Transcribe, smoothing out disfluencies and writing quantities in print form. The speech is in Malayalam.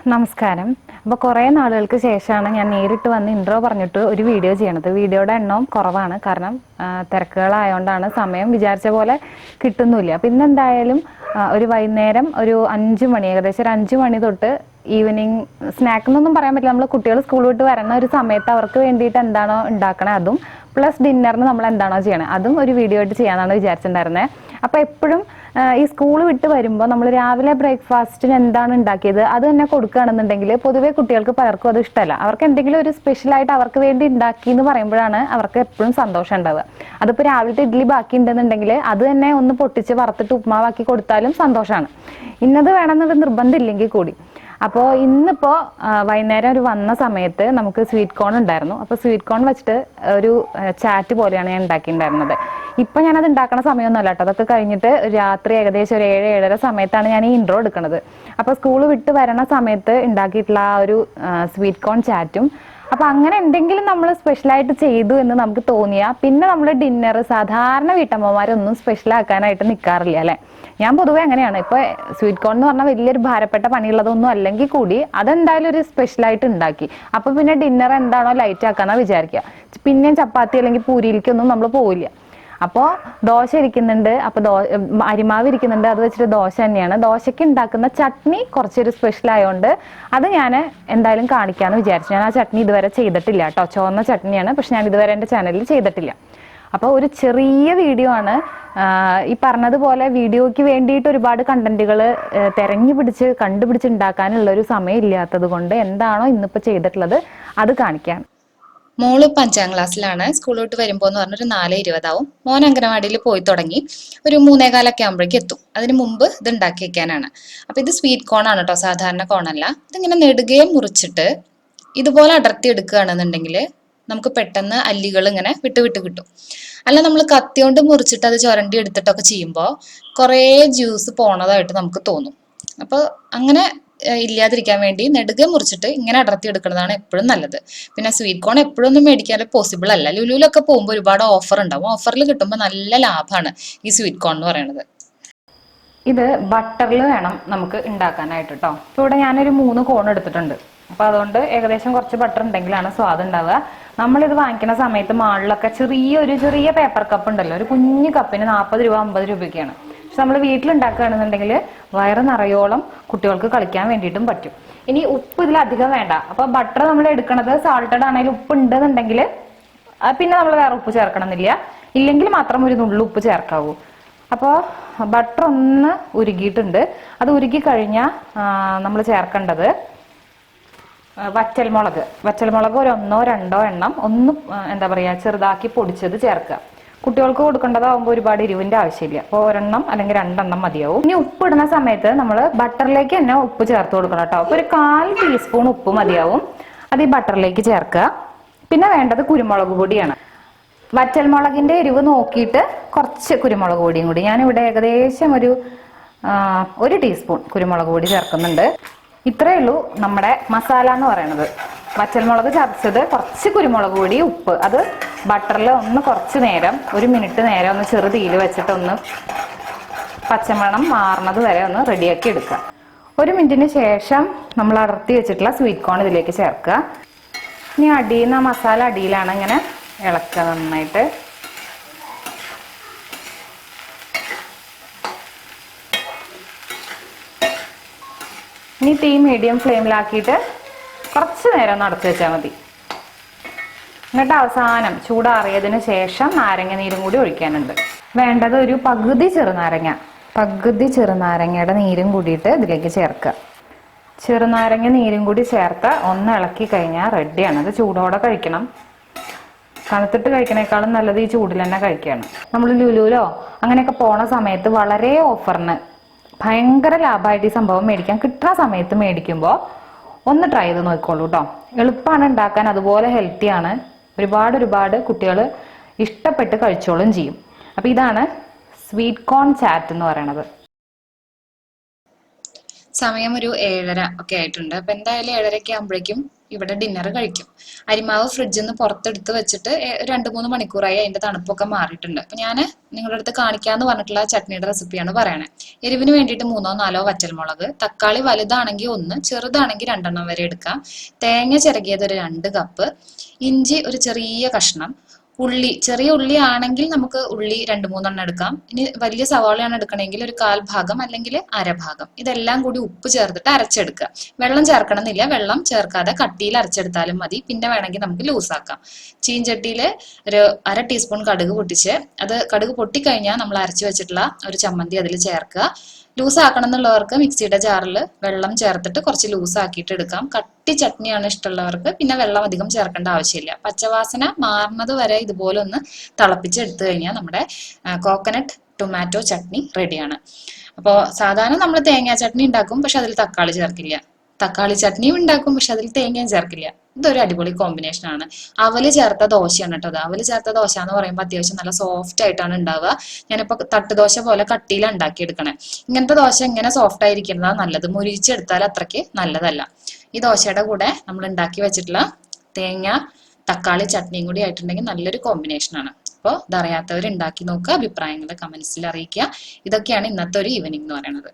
നമസ്കാരം. അപ്പോൾ കുറേ നാളുകൾക്ക് ശേഷമാണ് ഞാൻ നേരിട്ട് വന്ന് ഇൻട്രോ പറഞ്ഞിട്ട് ഒരു വീഡിയോ ചെയ്യണത്. വീഡിയോയുടെ എണ്ണവും കുറവാണ്, കാരണം തിരക്കുകളായതുകൊണ്ടാണ്. സമയം വിചാരിച്ച പോലെ കിട്ടുന്നില്ല. അപ്പോൾ ഇന്നെന്തായാലും ഒരു വൈകുന്നേരം ഒരു 5 മണി, ഏകദേശം ഒരു 5 മണി തൊട്ട് ഈവനിങ് സ്നാക്ക് എന്നൊന്നും പറയാൻ പറ്റില്ല, നമ്മൾ കുട്ടികൾ സ്കൂൾ വിട്ട് വരുന്ന ഒരു സമയത്ത് അവർക്ക് വേണ്ടിയിട്ട് എന്താണോ ഉണ്ടാക്കണേ അതും പ്ലസ് ഡിന്നറിന് നമ്മൾ എന്താണോ ചെയ്യണേ അതും ഒരു വീഡിയോ ആയിട്ട് ചെയ്യാനാണ് വിചാരിച്ചിട്ടുണ്ടായിരുന്നത്. അപ്പോൾ എപ്പോഴും ഈ സ്കൂൾ വിട്ട് വരുമ്പോൾ നമ്മൾ രാവിലെ ബ്രേക്ക്ഫാസ്റ്റിന് എന്താണ് ഉണ്ടാക്കിയത് അത് തന്നെ കൊടുക്കുകയാണെന്നുണ്ടെങ്കിൽ പൊതുവെ കുട്ടികൾക്ക് പലർക്കും അത് ഇഷ്ടമല്ല. അവർക്ക് എന്തെങ്കിലും ഒരു സ്പെഷ്യലായിട്ട് അവർക്ക് വേണ്ടി ഉണ്ടാക്കി എന്ന് പറയുമ്പോഴാണ് അവർക്ക് എപ്പോഴും സന്തോഷം ഉണ്ടാവുക. അതിപ്പോൾ രാവിലത്തെ ഇഡ്ഡലി ബാക്കി ഉണ്ടെന്നുണ്ടെങ്കിൽ അത് തന്നെ ഒന്ന് പൊട്ടിച്ച് വറുത്തിട്ട് ഉപ്മാവാക്കി കൊടുത്താലും സന്തോഷമാണ്. ഇന്നത് വേണമെന്നുള്ള നിർബന്ധം ഇല്ലെങ്കിൽ കൂടി. അപ്പോൾ ഇന്നിപ്പോൾ വൈകുന്നേരം ഒരു വന്ന സമയത്ത് നമുക്ക് സ്വീറ്റ് കോൺ ഉണ്ടായിരുന്നു. അപ്പോൾ സ്വീറ്റ് കോൺ വെച്ചിട്ട് ഒരു ചാറ്റ് പോലെയാണ് ഞാൻ ഉണ്ടാക്കിയിട്ടുണ്ടായിരുന്നത്. ഇപ്പം ഞാനത് ഉണ്ടാക്കുന്ന സമയമൊന്നുമല്ല കേട്ടോ, അതൊക്കെ കഴിഞ്ഞിട്ട് രാത്രി ഏകദേശം ഒരു 7-7:30 സമയത്താണ് ഞാൻ ഈ ഇൻട്രോ എടുക്കുന്നത്. അപ്പോൾ സ്കൂൾ വിട്ട് വരണ സമയത്ത് ഉണ്ടാക്കിയിട്ടുള്ള ആ ഒരു സ്വീറ്റ് കോൺ ചാറ്റും. അപ്പോൾ അങ്ങനെ എന്തെങ്കിലും നമ്മൾ സ്പെഷ്യലായിട്ട് ചെയ്തു എന്ന് നമുക്ക് തോന്നിയാൽ പിന്നെ നമ്മൾ ഡിന്നർ സാധാരണ വീട്ടമ്മമാരൊന്നും സ്പെഷ്യൽ ആക്കാനായിട്ട് നിൽക്കാറില്ല അല്ലേ. ഞാൻ പൊതുവെ അങ്ങനെയാണ്. ഇപ്പോൾ സ്വീറ്റ് കോൺ എന്ന് പറഞ്ഞാൽ വലിയൊരു ഭാരപ്പെട്ട പണിയുള്ളതൊന്നും അല്ലെങ്കിൽ കൂടി അതെന്തായാലും ഒരു സ്പെഷ്യലായിട്ട് ഉണ്ടാക്കി. അപ്പോൾ പിന്നെ ഡിന്നർ എന്താണോ ലൈറ്റ് ആക്കാന്നാണ് വിചാരിക്കുക. പിന്നെ ചപ്പാത്തി അല്ലെങ്കിൽ പൂരിയിലേക്കൊന്നും നമ്മൾ പോവില്ല. അപ്പോൾ ദോശ ഇരിക്കുന്നുണ്ട്, അപ്പോൾ അരിമാവ് ഇരിക്കുന്നുണ്ട്, അത് വെച്ചിട്ട് ദോശ തന്നെയാണ്. ദോശയ്ക്ക് ഉണ്ടാക്കുന്ന ചട്നി കുറച്ചൊരു സ്പെഷ്യൽ ആയതുകൊണ്ട് അത് ഞാൻ എന്തായാലും കാണിക്കാമെന്ന് വിചാരിച്ചു. ഞാൻ ആ ചട്നി ഇതുവരെ ചെയ്തിട്ടില്ല കേട്ടോ, ചുവന്ന ചട്നിയാണ്, പക്ഷെ ഞാൻ ഇതുവരെ എൻ്റെ ചാനലിൽ ചെയ്തിട്ടില്ല. അപ്പോൾ ഒരു ചെറിയ വീഡിയോ ആണ്. ഈ പറഞ്ഞതുപോലെ വീഡിയോയ്ക്ക് വേണ്ടിയിട്ട് ഒരുപാട് കണ്ടന്റുകൾ തെരഞ്ഞു പിടിച്ച് കണ്ടുപിടിച്ച് ഉണ്ടാക്കാനുള്ള ഒരു സമയം ഇല്ലാത്തത് കൊണ്ട് എന്താണോ ഇന്നിപ്പോൾ ചെയ്തിട്ടുള്ളത് അത് കാണിക്കാം. മോള് 5ാം ക്ലാസ്സിലാണ്. സ്കൂൾ വിട്ട് വരുമ്പോൾ എന്ന് പറഞ്ഞൊരു 4:20 ആവും. മോൻ അംഗനവാടിയിൽ പോയി തുടങ്ങി ഒരു 3:15 ആകുമ്പോഴേക്കും എത്തും. അതിന് മുമ്പ് ഇത് ഉണ്ടാക്കി വെക്കാനാണ്. അപ്പൊ ഇത് സ്വീറ്റ് കോൺ ആണ് കേട്ടോ, സാധാരണ കോണല്ല. ഇതിങ്ങനെ നെടുകയും മുറിച്ചിട്ട് ഇതുപോലെ അടർത്തി എടുക്കുകയാണെന്നുണ്ടെങ്കിൽ നമുക്ക് പെട്ടെന്ന് അല്ലികൾ ഇങ്ങനെ വിട്ട് വിട്ട് കിട്ടും. അല്ല നമ്മൾ കത്തി കൊണ്ട് മുറിച്ചിട്ട് അത് ചുരണ്ടി എടുത്തിട്ടൊക്കെ ചെയ്യുമ്പോൾ കുറേ ജ്യൂസ് പോണതായിട്ട് നമുക്ക് തോന്നും. അപ്പോൾ അങ്ങനെ ഇല്ലാതിരിക്കാൻ വേണ്ടി നെടുകെ മുറിച്ചിട്ട് ഇങ്ങനെ അടർത്തി എടുക്കുന്നതാണ് എപ്പോഴും നല്ലത്. പിന്നെ സ്വീറ്റ് കോൺ എപ്പോഴും ഒന്നും മേടിക്കാൻ പോസിബിൾ അല്ല. ലുലുവിലൊക്കെ പോകുമ്പോൾ ഒരുപാട് ഓഫർ ഉണ്ടാവും. ഓഫറിൽ കിട്ടുമ്പോൾ നല്ല ലാഭമാണ് ഈ സ്വീറ്റ് കോൺ എന്ന് പറയുന്നത്. ഇത് ബട്ടറിൽ വേണം നമുക്ക് ഉണ്ടാക്കാനായിട്ട് കേട്ടോ. ഇപ്പോൾ ഇവിടെ ഞാനൊരു 3 കോൺ എടുത്തിട്ടുണ്ട്. അപ്പോൾ അതുകൊണ്ട് ഏകദേശം കുറച്ച് ബട്ടർ ഉണ്ടെങ്കിലാണ് സ്വാദ് ഉണ്ടാവുക. നമ്മളിത് വാങ്ങിക്കുന്ന സമയത്ത് മാളിലൊക്കെ ചെറിയ പേപ്പർ കപ്പ് ഉണ്ടല്ലോ, ഒരു കുഞ്ഞു കപ്പിന് 40 രൂപ 50 രൂപയ്ക്കാണ്. പക്ഷെ നമ്മൾ വീട്ടിലുണ്ടാക്കുകയാണെന്നുണ്ടെങ്കിൽ വയറ് നിറയോളം കുട്ടികൾക്ക് കളിക്കാൻ വേണ്ടിയിട്ടും പറ്റും. ഇനി ഉപ്പ് ഇതിലധികം വേണ്ട. അപ്പോൾ ബട്ടർ നമ്മൾ എടുക്കണത് സാൾട്ടഡ് ആണെങ്കിലും ഉപ്പ് ഉണ്ടെന്നുണ്ടെങ്കിൽ പിന്നെ നമ്മൾ വേറെ ഉപ്പ് ചേർക്കണമെന്നില്ല. ഇല്ലെങ്കിൽ മാത്രം ഒരു നുള്ളു ഉപ്പ് ചേർക്കാവൂ. അപ്പോൾ ബട്ടർ ഒന്ന് ഉരുകിയിട്ടുണ്ട്. അത് ഉരുകി കഴിഞ്ഞാൽ നമ്മൾ ചേർക്കേണ്ടത് വറ്റൽമുളക് ഒരു 1-2 എണ്ണം ഒന്ന് എന്താ പറയുക ചെറുതാക്കി പൊടിച്ചത് ചേർക്കുക. കുട്ടികൾക്ക് കൊടുക്കേണ്ടതാകുമ്പോൾ ഒരുപാട് എരിവിന്റെ ആവശ്യമില്ല. അപ്പോൾ 1 എണ്ണം അല്ലെങ്കിൽ 2 എണ്ണം മതിയാവും. ഇനി ഉപ്പ് ഇടുന്ന സമയത്ത് നമ്മൾ ബട്ടറിലേക്ക് തന്നെ ഉപ്പ് ചേർത്ത് കൊടുക്കണം കേട്ടോ. അപ്പോൾ ഒരു 1/4 ടീസ്പൂൺ ഉപ്പ് മതിയാവും. അത് ഈ ബട്ടറിലേക്ക് ചേർക്കുക. പിന്നെ വേണ്ടത് കുരുമുളക് പൊടിയാണ്. വറ്റൽമുളകിന്റെ എരിവ് നോക്കിയിട്ട് കുറച്ച് കുരുമുളക് പൊടിയും കൂടി, ഞാനിവിടെ ഏകദേശം ഒരു 1 ടീസ്പൂൺ കുരുമുളക് പൊടി ചേർക്കുന്നുണ്ട്. ഇത്രയേ ഉള്ളൂ നമ്മുടെ മസാല എന്ന് പറയുന്നത്. വറ്റൽമുളക് ചതച്ചത്, കുറച്ച് കുരുമുളക് പൊടി, ഉപ്പ്, അത് ബട്ടറിൽ ഒന്ന് കുറച്ച് നേരം 1 മിനിറ്റ് നേരം ഒന്ന് ചെറു തീയിൽ വെച്ചിട്ട് ഒന്ന് പച്ചമണം മാറുന്നത് വരെ ഒന്ന് റെഡിയാക്കി എടുക്കുക. 1 മിനിറ്റിന് ശേഷം നമ്മൾ അടർത്തി വെച്ചിട്ടുള്ള സ്വീറ്റ് കോൺ ഇതിലേക്ക് ചേർക്കുക. ഇനി അടിയിൽ നിന്ന് മസാല അടിയിലാണ് ഇങ്ങനെ ഇളക്കുക നന്നായിട്ട്. ഇനി തീ മീഡിയം ഫ്ലെയിമിലാക്കിയിട്ട് കുറച്ച് നേരം ഒന്ന് അടച്ചു വെച്ചാൽ മതി. എന്നിട്ട് അവസാനം ചൂടാറിയതിന് ശേഷം നാരങ്ങ നീരും കൂടി ഒഴിക്കാനുണ്ട്. വേണ്ടത് ഒരു പകുതി ചെറുനാരങ്ങയുടെ നീരും കൂടിയിട്ട് ഇതിലേക്ക് ചേർക്കുക. ചെറുനാരങ്ങ നീരും കൂടി ചേർത്ത് ഒന്ന് ഇളക്കി കഴിഞ്ഞാൽ റെഡിയാണ്. അത് ചൂടോടെ കഴിക്കണം. തണുത്തിട്ട് കഴിക്കണേക്കാളും നല്ലത് ഈ ചൂടിൽ തന്നെ കഴിക്കുകയാണ്. നമ്മൾ ലുലുവിലോ അങ്ങനെയൊക്കെ പോണ സമയത്ത് വളരെ ഓഫറിന് ഭയങ്കര ലാഭമായിട്ട് ഈ സംഭവം മേടിക്കാൻ കിട്ടുന്ന സമയത്ത് മേടിക്കുമ്പോൾ ഒന്ന് ട്രൈ ചെയ്ത് നോക്കിക്കോളൂ കേട്ടോ. എളുപ്പമാണ് ഉണ്ടാക്കാൻ, അതുപോലെ ഹെൽത്തിയാണ്. ഒരുപാട് കുട്ടികൾ ഇഷ്ടപ്പെട്ട് കഴിച്ചോളും ചെയ്യും. അപ്പോൾ ഇതാണ് സ്വീറ്റ് കോൺ ചാറ്റ് എന്ന് പറയുന്നത്. സമയം ഒരു 7:30 ഒക്കെ ആയിട്ടുണ്ട്. അപ്പൊ എന്തായാലും 7:30 ആകുമ്പോഴേക്കും ഇവിടെ ഡിന്നർ കഴിക്കും. അരിമാവ് ഫ്രിഡ്ജിൽ നിന്ന് പുറത്തെടുത്ത് വെച്ചിട്ട് 2-3 മണിക്കൂറായി അതിന്റെ തണുപ്പൊക്കെ മാറിയിട്ടുണ്ട്. അപ്പൊ ഞാൻ നിങ്ങളുടെ അടുത്ത് കാണിക്കാന്ന് പറഞ്ഞിട്ടുള്ള ചട്നിയുടെ റെസിപ്പിയാണ് പറയണേ. എരിവിന് വേണ്ടിയിട്ട് 3-4 വറ്റൽമുളക്, തക്കാളി വലുതാണെങ്കിൽ 1, ചെറുതാണെങ്കിൽ 2 വരെ എടുക്കാം. തേങ്ങ ചിരകിയത് ഒരു 2 കപ്പ്, ഇഞ്ചി ഒരു ചെറിയ കഷ്ണം, ഉള്ളി, ചെറിയ ഉള്ളി ആണെങ്കിൽ നമുക്ക് ഉള്ളി 2-3 എടുക്കാം. ഇനി വലിയ സവാളയാണ് എടുക്കണമെങ്കിൽ ഒരു 1/4 ഭാഗം അല്ലെങ്കിൽ അരഭാഗം. ഇതെല്ലാം കൂടി ഉപ്പ് ചേർത്തിട്ട് അരച്ചെടുക്കുക. വെള്ളം ചേർക്കണമെന്നില്ല, വെള്ളം ചേർക്കാതെ കട്ടിയിൽ അരച്ചെടുത്താലും മതി. പിന്നെ വേണമെങ്കിൽ നമുക്ക് ലൂസാക്കാം. ചീഞ്ചട്ടിയിൽ ഒരു 1/2 ടീസ്പൂൺ കടുക് പൊട്ടിച്ച്, അത് കടുക് പൊട്ടിക്കഴിഞ്ഞാൽ നമ്മൾ അരച്ചു വെച്ചിട്ടുള്ള ഒരു ചമ്മന്തി അതിൽ ചേർക്കുക. ലൂസ് ആക്കണം എന്നുള്ളവർക്ക് മിക്സിയുടെ ജാറിൽ വെള്ളം ചേർത്തിട്ട് കുറച്ച് ലൂസ് ആക്കിയിട്ട് എടുക്കാം. കട്ടി ചട്നിയാണ് ഇഷ്ടമുള്ളവർക്ക് പിന്നെ വെള്ളം അധികം ചേർക്കേണ്ട ആവശ്യമില്ല. പച്ചവാസന മാറുന്നത് വരെ ഇതുപോലെ ഒന്ന് തിളപ്പിച്ചെടുത്തു കഴിഞ്ഞാൽ നമ്മുടെ കോക്കനട്ട് ടൊമാറ്റോ ചട്നി റെഡിയാണ്. അപ്പോൾ സാധാരണ നമ്മൾ തേങ്ങാ ചട്നി ഉണ്ടാക്കും, പക്ഷെ അതിൽ തക്കാളി ചേർക്കില്ല. തക്കാളി ചട്നിയും ഉണ്ടാക്കും, പക്ഷെ അതിൽ തേങ്ങയും ചേർക്കില്ല. ഇതൊരു അടിപൊളി കോമ്പിനേഷൻ ആണ്. അവല് ചേർത്ത ദോശയാണ് കേട്ടോ. അവല് ചേർത്ത ദോശ എന്ന് പറയുമ്പോൾ അത്യാവശ്യം നല്ല സോഫ്റ്റ് ആയിട്ടാണ് ഉണ്ടാവുക. ഞാനിപ്പോ തട്ടുദോശ പോലെ കട്ടിയിലാണ് ഉണ്ടാക്കിയെടുക്കണേ. ഇങ്ങനത്തെ ദോശ ഇങ്ങനെ സോഫ്റ്റ് ആയിരിക്കുന്നതാണ് നല്ലത്. മുരിച്ചെടുത്താൽ അത്രയ്ക്ക് നല്ലതല്ല. ഈ ദോശയുടെ കൂടെ നമ്മൾ ഉണ്ടാക്കി വെച്ചിട്ടുള്ള തേങ്ങ തക്കാളി ചട്നിയും കൂടി ആയിട്ടുണ്ടെങ്കിൽ നല്ലൊരു കോമ്പിനേഷൻ ആണ്. അപ്പോൾ ഇതറിയാത്തവർ ഉണ്ടാക്കി നോക്കുക, അഭിപ്രായങ്ങൾ കമന്റ്സിൽ അറിയിക്കുക. ഇതൊക്കെയാണ് ഇന്നത്തെ ഒരു ഈവനിങ് എന്ന് പറയുന്നത്.